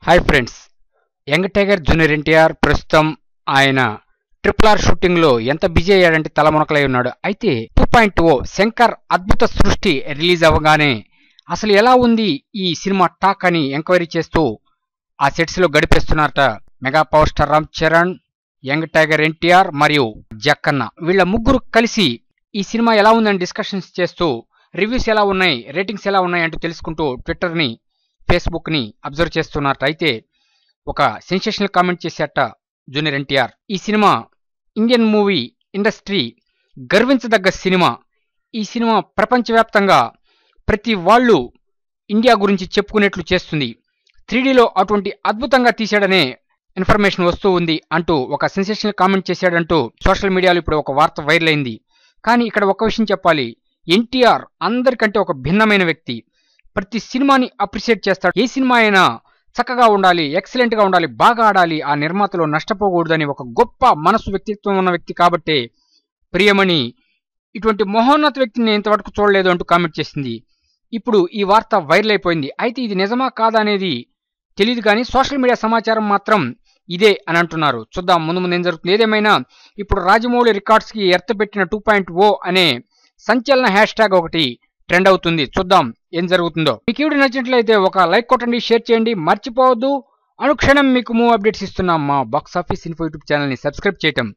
Hi friends, young tiger junior NTR ప్రస్తుతం ఆయన RRR shooting లో ఎంత బిజీ అయ్యాడంటే తలమునకలై ఉన్నాడు. అయితే 2.0 శంకర్ అద్భుత సృష్టి రిలీజ్ అవ్వగానే అసలు ఎలా ఉంది ఈ సినిమా టాక్ అని ఎంక్వైరీ చేస్తూ ఆ సెట్స్ లో గడిపేస్తున్నారట mega power star Ram Charan, young tiger NTR మరియు జక్కన్న. వీళ్ళ ముగ్గురు కలిసి ఈ సినిమా ఎలా ఉందని డిస్కషన్స్ చేస్తూ రివ్యూస్ ఎలా ఉన్నాయి, రేటింగ్స్ ఎలా ఉన్నాయి అంటూ తెలుసుకుంటూ ట్విట్టర్ ని, ఫేస్బుక్ ని అబ్జర్వ్ చేస్తున్నారట. అయితే ఒక సెన్సేషనల్ కామెంట్ చేశాట జూనియర్ ఎన్టీఆర్. ఈ సినిమా ఇండియన్ మూవీ ఇండస్ట్రీ గర్వించదగ్గ సినిమా. ఈ సినిమా ప్రపంచవ్యాప్తంగా ప్రతి వాళ్ళు ఇండియా గురించి చెప్పుకునేట్లు చేస్తుంది. 3Dలో అటువంటి అద్భుతంగా తీశాడనే ఇన్ఫర్మేషన్ వస్తూ ఉంది అంటూ ఒక సెన్సేషనల్ కామెంట్ చేశాడంటూ సోషల్ మీడియాలో ఇప్పుడు ఒక వార్త వైరల్ అయింది. కానీ ఇక్కడ ఒక విషయం చెప్పాలి, ఎన్టీఆర్ అందరికంటే ఒక భిన్నమైన వ్యక్తి. ప్రతి సినిమాని అప్రిషియేట్ చేస్తాడు. ఏ సినిమా అయినా చక్కగా ఉండాలి, ఎక్సలెంట్ గా ఉండాలి, బాగా ఆడాలి, ఆ నిర్మాతలో నష్టపోకూడదని ఒక గొప్ప మనసు వ్యక్తిత్వం ఉన్న వ్యక్తి కాబట్టి ప్రియమణి ఇటువంటి మహోన్నత వ్యక్తిని నేను ఇంతవరకు చూడలేదు అంటూ కామెంట్ చేసింది. ఇప్పుడు ఈ వార్త వైరల్ అయిపోయింది. అయితే ఇది నిజమా కాదా అనేది తెలియదు, కానీ సోషల్ మీడియా సమాచారం మాత్రం ఇదే అని అంటున్నారు. చూద్దాం ముందు ముందు ఏం జరుగుతుంది. ఏదేమైనా ఇప్పుడు రాజమౌళి రికార్డ్స్ కి ఎర్త పెట్టిన 2.0 అనే సంచలన హ్యాష్ ట్యాగ్ ఒకటి ట్రెండ్ అవుతుంది. చూద్దాం ఏం జరుగుతుందో. మీకు ఈ వీడియో నచ్చినట్లయితే ఒక లైక్ కొట్టండి, షేర్ చేయండి, మర్చిపోవద్దు అనుక్షణం మీకు మూవ్ అప్డేట్స్ ఇస్తున్నాం మా box office info YouTube channel ని సబ్స్క్రైబ్ చేయటం.